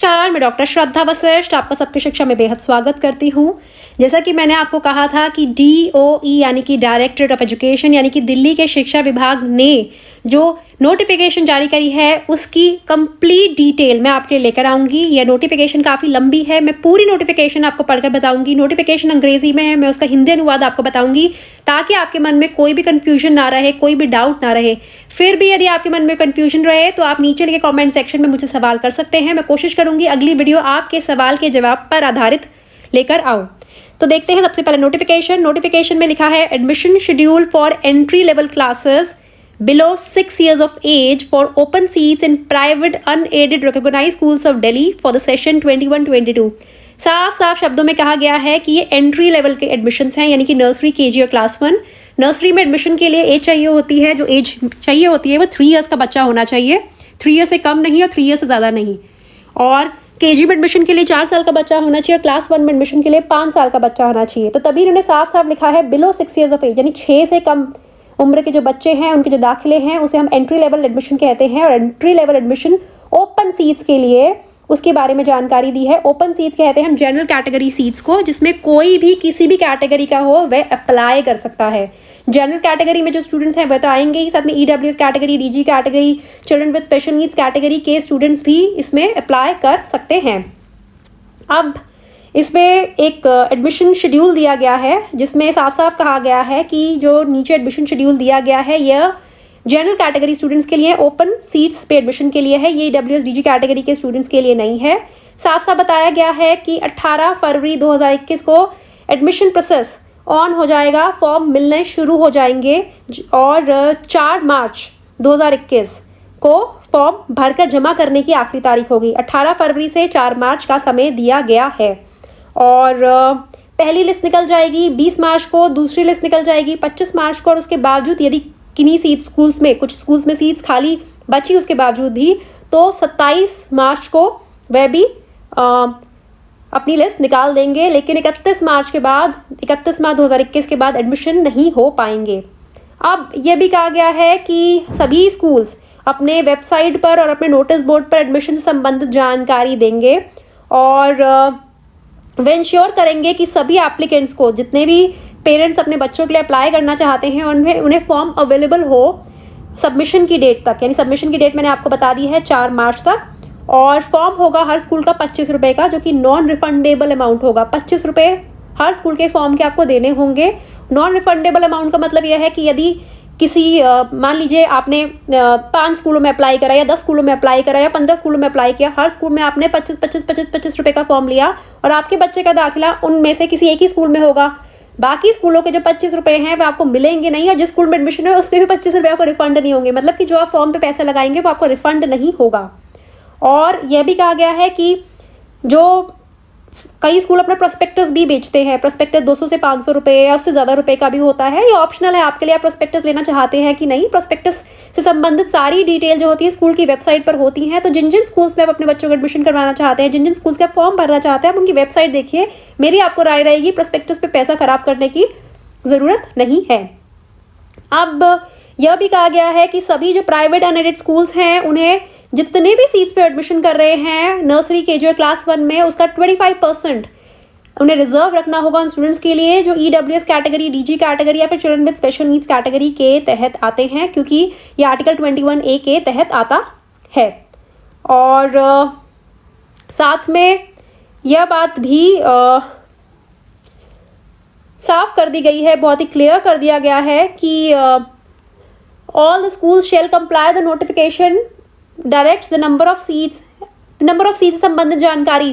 नमस्कार, मैं डॉक्टर श्रद्धा वशिष्ठ आपका सबकी शिक्षा में बेहद स्वागत करती हूँ। जैसा कि मैंने आपको कहा था कि DOE यानी कि डायरेक्टरेट ऑफ एजुकेशन यानी कि दिल्ली के शिक्षा विभाग ने जो नोटिफिकेशन जारी करी है उसकी कंप्लीट डिटेल मैं आपके लिए लेकर आऊँगी। यह नोटिफिकेशन काफ़ी लंबी है, मैं पूरी नोटिफिकेशन आपको पढ़कर बताऊँगी। नोटिफिकेशन अंग्रेजी में है, मैं उसका हिंदी अनुवाद आपको बताऊँगी ताकि आपके मन में कोई भी कन्फ्यूजन ना रहे, कोई भी डाउट ना रहे। फिर भी यदि आपके मन में कन्फ्यूजन रहे तो आप नीचे लिखे कमेंट सेक्शन में मुझे सवाल कर सकते हैं। मैं कोशिश करूँगी अगली वीडियो आपके सवाल के जवाब पर आधारित लेकर आऊँ। तो देखते हैं सबसे पहले नोटिफिकेशन में लिखा है admission schedule for entry level classes below 6 years of age for open seats in private unaided recognized schools of Delhi for the session 21-22। साफ शब्दों में कहा गया है कि ये एंट्री लेवल के एडमिशन्स हैं, यानी कि नर्सरी, केजी और क्लास 1। नर्सरी में एडमिशन के लिए एज चाहिए होती है, जो एज चाहिए होती है वो 3 ईयर्स का बच्चा होना चाहिए, 3 ईयर से कम नहीं और 3 ईयर से ज़्यादा नहीं। और केजी में एडमिशन के लिए 4 साल का बच्चा होना चाहिए और क्लास 1 में एडमिशन के लिए 5 साल का बच्चा होना चाहिए। तो तभी इन्होंने साफ लिखा है बिलो 6 ईयर्स ऑफ एज, यानी 6 से कम उम्र के जो बच्चे हैं उनके जो दाखिले हैं उसे हम एंट्री लेवल एडमिशन कहते हैं। और entry level admission open seats के लिए उसके बारे में जानकारी दी है। ओपन सीट्स कहते हैं हम जनरल कैटेगरी सीट्स को, जिसमें कोई भी किसी भी कैटेगरी का हो वह अप्लाई कर सकता है। जनरल कैटेगरी में जो स्टूडेंट्स हैं वह तो आएंगे ही, साथ में EWS category, DG category, children with special needs category के स्टूडेंट्स भी इसमें अप्लाई कर सकते हैं। अब इसमें एक एडमिशन शेड्यूल दिया गया है जिसमें साफ कहा गया है कि जो नीचे एडमिशन शेड्यूल दिया गया है यह जनरल कैटेगरी स्टूडेंट्स के लिए, ओपन सीट्स पे एडमिशन के लिए है, ये EWS DG कैटेगरी के स्टूडेंट्स के लिए नहीं है। साफ बताया गया है कि 18 फरवरी 2021 को एडमिशन प्रोसेस ऑन हो जाएगा, फॉर्म मिलने शुरू हो जाएंगे और 4 मार्च 2021 को फॉर्म भरकर जमा करने की आखिरी तारीख होगी। 18 फरवरी से 4 मार्च का समय दिया गया है। और पहली लिस्ट निकल जाएगी 20 मार्च को, दूसरी लिस्ट निकल जाएगी 25 मार्च को, और उसके बावजूद यदि किन्हीं स्कूल्स में, कुछ स्कूल्स में सीट्स खाली बची उसके बावजूद भी, तो 27 मार्च को वह भी अपनी लिस्ट निकाल देंगे। लेकिन 31 मार्च 2021 के बाद एडमिशन नहीं हो पाएंगे। अब यह भी कहा गया है कि सभी स्कूल्स अपने वेबसाइट पर और अपने नोटिस बोर्ड पर एडमिशन संबंधित जानकारी देंगे और वे इंश्योर करेंगे कि सभी एप्लीकेंट्स को, जितने भी पेरेंट्स अपने बच्चों के लिए अप्लाई करना चाहते हैं, उन्हें फॉर्म अवेलेबल हो सबमिशन की डेट तक। यानी सबमिशन की डेट मैंने आपको बता दी है 4 मार्च तक। और फॉर्म होगा हर स्कूल का 25 रुपये का, जो कि नॉन रिफंडेबल अमाउंट होगा। 25 रुपये हर स्कूल के फॉर्म के आपको देने होंगे। नॉन रिफंडेबल अमाउंट का मतलब यह है कि यदि किसी मान लीजिए आपने 5 स्कूलों में अप्लाई करा या 10 स्कूलों में अप्लाई करा या 15 स्कूलों में अप्लाई किया, हर स्कूल में आपने 25 रुपये का फॉर्म लिया और आपके बच्चे का दाखिला उनमें से किसी एक ही स्कूल में होगा। बाकी स्कूलों के जो 25 रुपये हैं वह आपको मिलेंगे नहीं, और जिस स्कूल में एडमिशन है उसके भी 25 रुपये आपको रिफंड नहीं होंगे। मतलब कि जो आप फॉर्म पे पैसे लगाएंगे वो आपको रिफंड नहीं होगा। और यह भी कहा गया है कि जो कई स्कूल अपना प्रोस्पेक्टस भी बेचते हैं, प्रोस्पेक्टस 200 से 500 रुपये या उससे ज़्यादा रुपए का भी होता है। ये ऑप्शनल है आपके लिए, आप प्रोस्पेक्टस लेना चाहते हैं कि नहीं। प्रोस्पेक्टस से संबंधित सारी डिटेल जो होती है स्कूल की वेबसाइट पर होती हैं। तो जिन स्कूल्स में आप अपने बच्चों को एडमिशन करवाना चाहते हैं, जिन स्कूल्स का फॉर्म भरना चाहते हैं, आप उनकी वेबसाइट देखिए। मेरी आपको राय रहेगी प्रोस्पेक्टस पे पैसा खराब करने की ज़रूरत नहीं है। अब यह भी कहा गया है कि सभी जो प्राइवेट अनएडेड स्कूल्स हैं उन्हें जितने भी सीट्स पे एडमिशन कर रहे हैं नर्सरी, केजी और क्लास 1 में, उसका 25% उन्हें रिजर्व रखना होगा उन स्टूडेंट्स के लिए जो EWS कैटेगरी, DG कैटेगरी या फिर children with special needs category के तहत आते हैं, क्योंकि ये आर्टिकल 21A के तहत आता है। और साथ में यह बात भी साफ कर दी गई है, बहुत ही क्लियर कर दिया गया है कि all the schools shall comply the notification directs the number of seats से संबंधित जानकारी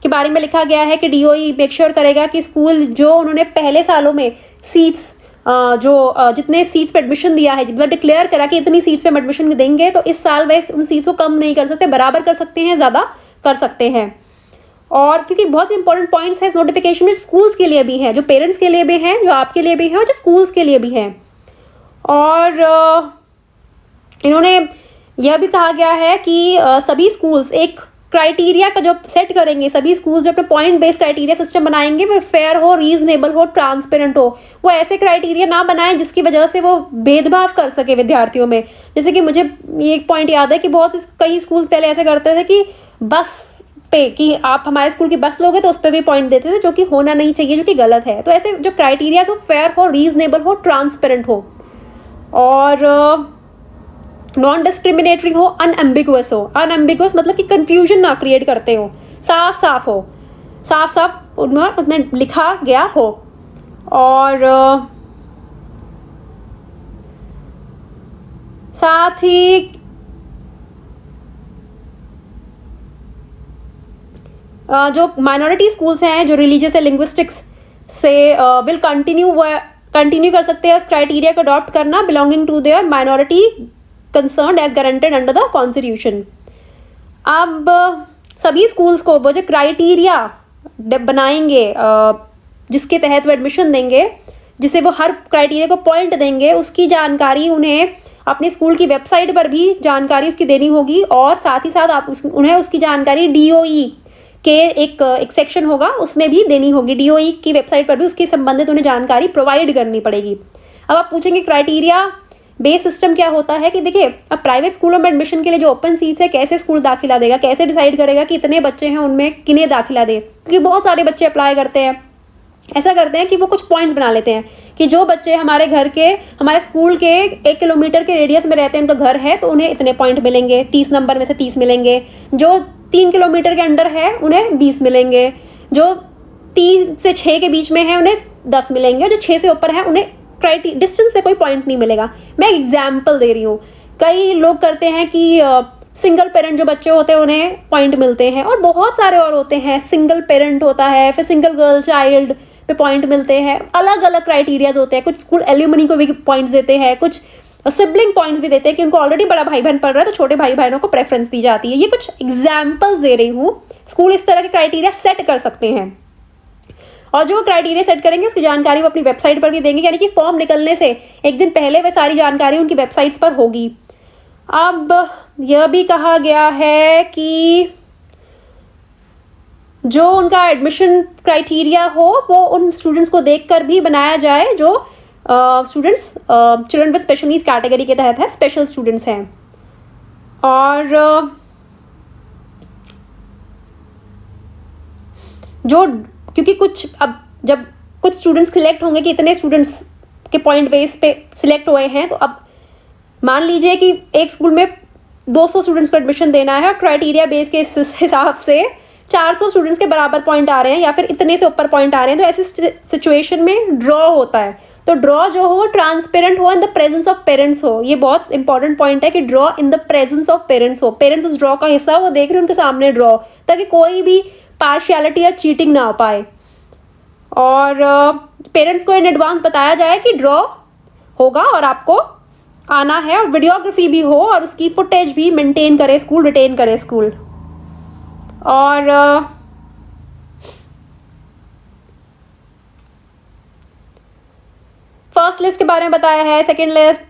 के बारे में लिखा गया है कि DOE मेक श्योर करेगा कि स्कूल जो उन्होंने पहले सालों में सीट्स जितने सीट्स पे एडमिशन दिया है, मतलब डिक्लेयर करा कि इतनी सीट्स पे हम एडमिशन देंगे, तो इस साल वह उन सीट्स को कम नहीं कर सकते, बराबर कर सकते हैं, ज़्यादा कर सकते हैं। और क्योंकि बहुत इंपॉर्टेंट पॉइंट्स है इस नोटिफिकेशन में, स्कूल्स के लिए भी हैं, जो पेरेंट्स के लिए भी हैं, जो आपके लिए भी हैं और जो स्कूल्स के लिए भी हैं। और इन्होंने यह भी कहा गया है कि सभी स्कूल्स एक क्राइटेरिया का जो सेट करेंगे, सभी स्कूल्स जो अपने पॉइंट बेस्ड क्राइटेरिया सिस्टम बनाएंगे वो फेयर हो, रीजनेबल हो, ट्रांसपेरेंट हो। वो ऐसे क्राइटेरिया ना बनाएं जिसकी वजह से वो भेदभाव कर सके विद्यार्थियों में। जैसे कि मुझे ये एक पॉइंट याद है कि कई स्कूल्स पहले ऐसे करते थे कि बस पे कि आप हमारे स्कूल की बस लोगे तो उस पर भी पॉइंट देते थे, जो कि होना नहीं चाहिए, जो कि गलत है। तो ऐसे जो क्राइटेरिया हो फेयर हो, रीजनेबल हो, ट्रांसपेरेंट हो और नॉन डिस्क्रिमिनेटरी हो, अनएम्बिगुअस हो। अनएम्बिगुअस मतलब कि कंफ्यूजन ना क्रिएट करते हो, साफ साफ हो, साफ साफ उनमें लिखा गया हो। और साथ ही जो माइनॉरिटी स्कूल्स हैं जो रिलीजियस या लिंग्विस्टिक्स से विल कंटिन्यू कर सकते हैं उस क्राइटेरिया को अडॉप्ट करना, belonging to their minority concern as guaranteed under the constitution. अब सभी स्कूल्स को वो जो क्राइटेरिया बनाएंगे जिसके तहत वो एडमिशन देंगे, जिसे वो हर क्राइटेरिया को पॉइंट देंगे, उसकी जानकारी उन्हें अपने स्कूल की वेबसाइट पर भी जानकारी उसकी देनी होगी। और साथ ही साथ आप उन्हें उसकी जानकारी DOE के एक सेक्शन होगा उसमें भी देनी होगी। DOE की वेबसाइट पर भी उसकी संबंधित उन्हें जानकारी प्रोवाइड करनी पड़ेगी। अब आप पूछेंगे क्राइटेरिया बेस सिस्टम क्या होता है, कि देखिए अब प्राइवेट स्कूलों में एडमिशन के लिए जो ओपन सीट्स है, कैसे स्कूल दाखिला देगा, कैसे डिसाइड करेगा कि इतने बच्चे हैं उनमें किन्हें दाखिला दे, क्योंकि बहुत सारे बच्चे अप्लाई करते हैं। ऐसा करते हैं कि वो कुछ पॉइंट्स बना लेते हैं कि जो बच्चे हमारे घर के, हमारे स्कूल के 1 किलोमीटर के रेडियस में रहते हैं, उनका घर है, तो उन्हें इतने पॉइंट मिलेंगे, 30 नंबर में से 30 मिलेंगे। जो 3 किलोमीटर के अंडर है उन्हें 20 मिलेंगे, जो 3 से 6 के बीच में है उन्हें 10 मिलेंगे, जो 6 से ऊपर है उन्हें डिस्टेंस से कोई पॉइंट नहीं मिलेगा। मैं एग्जाम्पल दे रही हूँ। कई लोग करते हैं कि सिंगल पेरेंट जो बच्चे होते हैं उन्हें पॉइंट मिलते हैं, और बहुत सारे और होते हैं, सिंगल पेरेंट होता है, फिर सिंगल गर्ल चाइल्ड पे पॉइंट मिलते हैं। अलग अलग क्राइटेरियाज होते हैं। कुछ स्कूल एल्यूमनी को भी पॉइंट्स देते हैं, कुछ सिबलिंग पॉइंट्स भी देते हैं कि उनको ऑलरेडी बड़ा भाई बहन पढ़ रहा है तो छोटे भाई बहनों को प्रेफरेंस दी जाती है। ये कुछ एग्जाम्पल्स दे रही हूँ। स्कूल इस तरह के क्राइटेरिया सेट कर सकते हैं, और जो क्राइटेरिया सेट करेंगे उसकी जानकारी वो अपनी वेबसाइट पर भी देंगे, यानी कि फॉर्म निकलने से एक दिन पहले वह सारी जानकारी उनकी वेबसाइट्स पर होगी। अब यह भी कहा गया है कि जो उनका एडमिशन क्राइटेरिया हो वो उन स्टूडेंट्स को देखकर भी बनाया जाए जो students children with special needs category के तहत है, स्पेशल स्टूडेंट्स हैं। और जो क्योंकि कुछ अब जब कुछ स्टूडेंट्स सिलेक्ट होंगे कि इतने स्टूडेंट्स के पॉइंट बेस पे सिलेक्ट हुए हैं, तो अब मान लीजिए कि एक स्कूल में 200 स्टूडेंट्स को एडमिशन देना है और क्राइटेरिया बेस के हिसाब से 400 स्टूडेंट्स के बराबर पॉइंट आ रहे हैं या फिर इतने से ऊपर पॉइंट आ रहे हैं, तो ऐसी सिचुएशन में ड्रॉ होता है। तो ड्रॉ जो हो ट्रांसपेरेंट हो, in the presence of parents हो। ये बहुत इंपॉर्टेंट पॉइंट है कि draw in the presence of parents हो। पेरेंट्स उस ड्रॉ का हिस्सा वो देख रहे हैं, उनके सामने ड्रॉ, ताकि कोई भी पार्शियलिटी या चीटिंग ना हो पाए। और पेरेंट्स को इन एडवांस बताया जाए कि ड्रॉ होगा और आपको आना है, और वीडियोग्राफी भी हो और उसकी फुटेज भी मेंटेन करे स्कूल, रिटेन करे स्कूल। और फर्स्ट लिस्ट के बारे में बताया है, सेकंड लिस्ट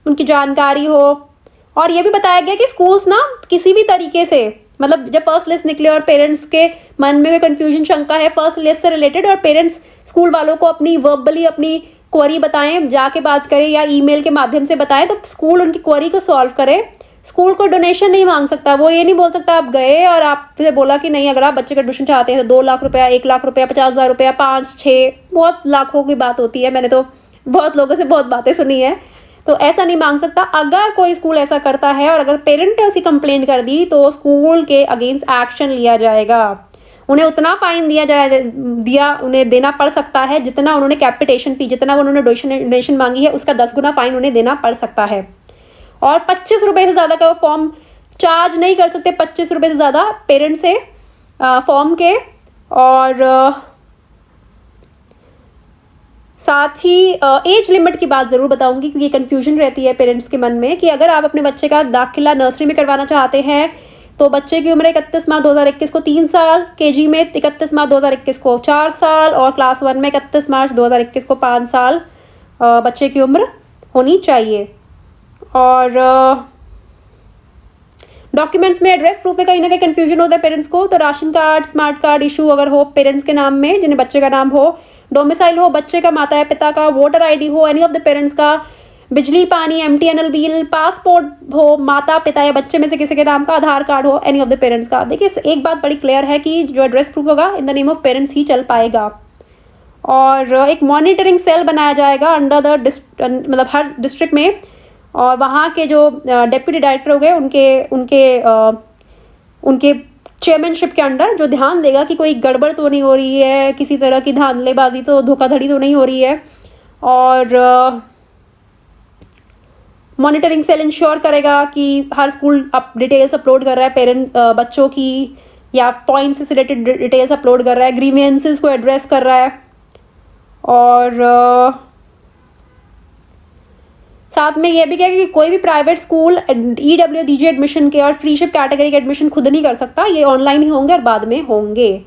उनकी जानकारी हो, और ये भी बताया गया कि स्कूल्स ना किसी भी तरीके से, मतलब जब फर्स्ट लिस्ट निकले और पेरेंट्स के मन में कोई कंफ्यूजन, शंका है फर्स्ट लिस्ट से रिलेटेड, और पेरेंट्स स्कूल वालों को अपनी वर्बली अपनी क्वेरी बताएं, जाके बात करें या ईमेल के माध्यम से बताएं, तो स्कूल उनकी क्वेरी को सॉल्व करे। स्कूल को डोनेशन नहीं मांग सकता। वो ये नहीं बोल सकता आप गए और आपसे बोला कि नहीं, अगर आप बच्चे का एडमिशन चाहते हैं तो 2 लाख रुपया, 1 लाख रुपया, 50,000 रुपया, 5-6 बहुत लाखों की बात होती है। मैंने तो बहुत लोगों से बहुत बातें सुनी है। तो ऐसा नहीं मांग सकता। अगर कोई स्कूल ऐसा करता है और अगर पेरेंट ने उसकी कंप्लेंट कर दी तो स्कूल के अगेंस्ट एक्शन लिया जाएगा। उन्हें उतना फाइन उन्हें देना पड़ सकता है जितना उन्होंने कैपिटेशन फी, जितना उन्होंने डोनेशन मांगी है उसका 10 गुना फाइन उन्हें देना पड़ सकता है। और 25 रुपये से ज़्यादा का वो फॉर्म चार्ज नहीं कर सकते, 25 रुपये से ज़्यादा पेरेंट से फॉर्म के। और साथ ही एज लिमिट की बात ज़रूर बताऊंगी, क्योंकि कन्फ्यूजन रहती है पेरेंट्स के मन में कि अगर आप अपने बच्चे का दाखिला नर्सरी में करवाना चाहते हैं तो बच्चे की उम्र 31 मार्च 2021 को 3 साल, केजी में 31 मार्च 2021 को 4 साल और क्लास 1 में 31 मार्च 2021 को 5 साल बच्चे की उम्र होनी चाहिए। और डॉक्यूमेंट्स में एड्रेस प्रूफ में कहीं ना कहीं कन्फ्यूजन होता है पेरेंट्स को, तो ration card, smart card issue अगर हो पेरेंट्स के नाम में जिन्हें बच्चे का नाम हो, डोमिसाइल हो बच्चे का, माता या पिता का, वोटर आईडी हो एनी ऑफ द पेरेंट्स का, बिजली, पानी, MTNL बिल, पासपोर्ट हो माता पिता या बच्चे में से किसी के नाम का, आधार कार्ड हो एनी ऑफ द पेरेंट्स का। देखिए एक बात बड़ी क्लियर है कि जो एड्रेस प्रूफ होगा in the name of parents ही चल पाएगा। और एक मॉनिटरिंग सेल बनाया जाएगा अंडर द मतलब हर डिस्ट्रिक्ट में, और वहाँ के जो डेप्यूटी डायरेक्टर हो गए उनके चेयरमैनशिप के अंडर जो ध्यान देगा कि कोई गड़बड़ तो नहीं हो रही है, किसी तरह की धांधलेबाजी तो धोखाधड़ी तो नहीं हो रही है। और मॉनिटरिंग सेल इंश्योर करेगा कि हर स्कूल डिटेल्स अपलोड कर रहा है पेरेंट बच्चों की, या पॉइंट्स से रिलेटेड डिटेल्स अपलोड कर रहा है, ग्रीवियंसेस को एड्रेस कर रहा है। और साथ में ये भी क्या कि कोई भी प्राइवेट स्कूल EWDG एडमिशन के और फ्रीशिप कैटेगरी के एडमिशन खुद नहीं कर सकता, ये ऑनलाइन ही होंगे और बाद में होंगे।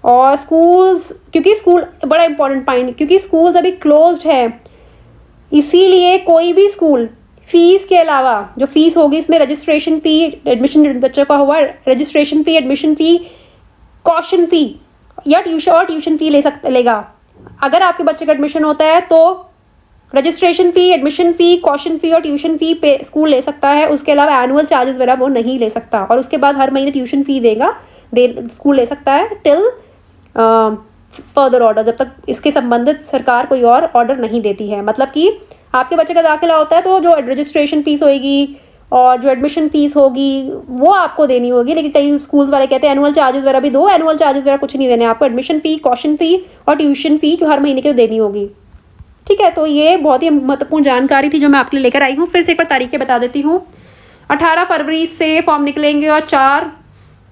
और स्कूल्स, क्योंकि स्कूल बड़ा इंपॉर्टेंट पॉइंट, क्योंकि स्कूल्स अभी क्लोज्ड है, इसीलिए कोई भी स्कूल फीस के अलावा जो फीस होगी इसमें रजिस्ट्रेशन फ़ी, एडमिशन बच्चों का हुआ registration fee, admission fee, caution fee या ट्यूशन फ़ी लेगा। अगर आपके बच्चे का एडमिशन होता है तो registration fee, admission fee, caution fee और ट्यूशन फ़ी पे स्कूल ले सकता है। उसके अलावा एनुअल चार्जेस वगैरह वो नहीं ले सकता, और उसके बाद हर महीने ट्यूशन फ़ी स्कूल ले सकता है टिल फर्दर ऑर्डर, जब तक इसके संबंधित सरकार कोई और ऑर्डर नहीं देती है। मतलब कि आपके बच्चे का दाखिला होता है तो जो रजिस्ट्रेशन फ़ीस होगी और जो एडमिशन फ़ीस होगी वो आपको देनी होगी, लेकिन कई स्कूल्स वाले कहते हैं एनुअल चार्जेस वगैरह भी दो। एनुअल चार्जेस वगैरह कुछ नहीं देने आपको, एडमिशन फ़ी, कॉशन फ़ी और ट्यूशन फ़ी जो हर महीने की देनी होगी। ठीक है, तो ये बहुत ही महत्वपूर्ण जानकारी थी जो मैं आपके लिए लेकर आई हूँ। फिर से एक बार तारीखें बता देती हूँ। 18 फरवरी से फॉर्म निकलेंगे और 4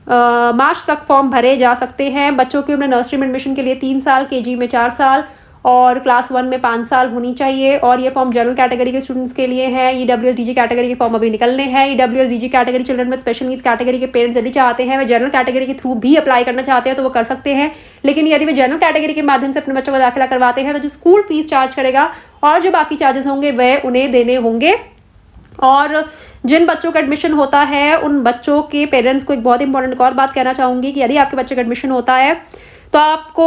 मार्च तक फॉर्म भरे जा सकते हैं। बच्चों की उम्र नर्सरी में एडमिशन के लिए 3 साल, KG में 4 साल और क्लास 1 में 5 साल होनी चाहिए। और ये फॉर्म जनरल कैटेगरी के स्टूडेंट्स के लिए है। EWSDG कैटेगरी के फॉर्म अभी निकलने हैं। EWSDG category children with special needs category के पेरेंट्स यदि चाहते हैं वे जनरल कैटेगरी के थ्रू भी अप्लाई करना चाहते हैं तो वो कर सकते हैं, लेकिन यदि वे जनरल कैटेगरी के माध्यम से अपने बच्चों का दाखिला करवाते हैं तो जो स्कूल फीस चार्ज करेगा और जो बाकी चार्जेस होंगे वह उन्हें देने होंगे। और जिन बच्चों का एडमिशन होता है उन बच्चों के पेरेंट्स को एक बहुत इंपॉर्टेंट और बात कहना चाहूँगी कि यदि आपके बच्चे का एडमिशन होता है तो आपको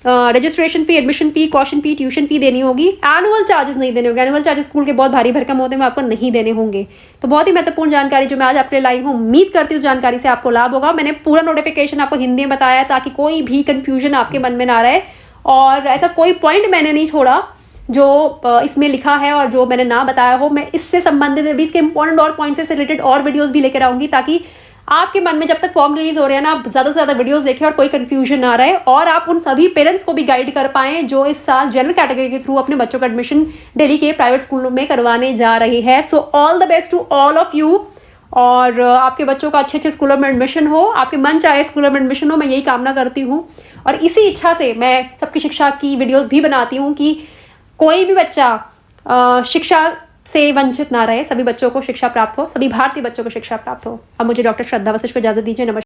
registration fee, admission fee, caution fee, tuition fee देनी होगी। एनुअल चार्जेस नहीं देने होंगे। एनुअल चार्जेस स्कूल के बहुत भारी भरकम होते हैं, वो आपको नहीं देने होंगे। तो बहुत ही महत्वपूर्ण जानकारी जो मैं आज आपके लिए लाई हूँ, उम्मीद करती हूँ जानकारी से आपको लाभ होगा। मैंने पूरा नोटिफिकेशन आपको हिंदी में बताया है ताकि कोई भी कन्फ्यूजन आपके मन में ना रहे, और ऐसा कोई पॉइंट मैंने नहीं छोड़ा जो इसमें लिखा है और जो मैंने ना बताया हो। मैं इससे संबंधित भी इसके इंपॉर्टेंट और पॉइंट से रिलेटेड और वीडियोस भी लेकर आऊँगी ताकि आपके मन में जब तक फॉर्म रिलीज हो रहे हैं ना, आप ज़्यादा से ज़्यादा वीडियोस देखें और कोई कंफ्यूजन ना रहे, और आप उन सभी पेरेंट्स को भी गाइड कर पाएं जो इस साल जनरल कैटेगरी के थ्रू अपने बच्चों का एडमिशन दिल्ली के प्राइवेट स्कूलों में करवाने जा रहे हैं। So all the best to all of you, और आपके बच्चों का अच्छे अच्छे स्कूलों में एडमिशन हो, आपके मन चाहे स्कूलों में एडमिशन हो, मैं यही कामना करती हूँ। और इसी इच्छा से मैं सबकी शिक्षा की वीडियोज़ भी बनाती हूँ कि कोई भी बच्चा शिक्षा से वंचित ना रहे, सभी बच्चों को शिक्षा प्राप्त हो, सभी भारतीय बच्चों को शिक्षा प्राप्त हो। अब मुझे डॉक्टर श्रद्धा वशिष्ठ को इजाज़त दीजिए। नमस्कार।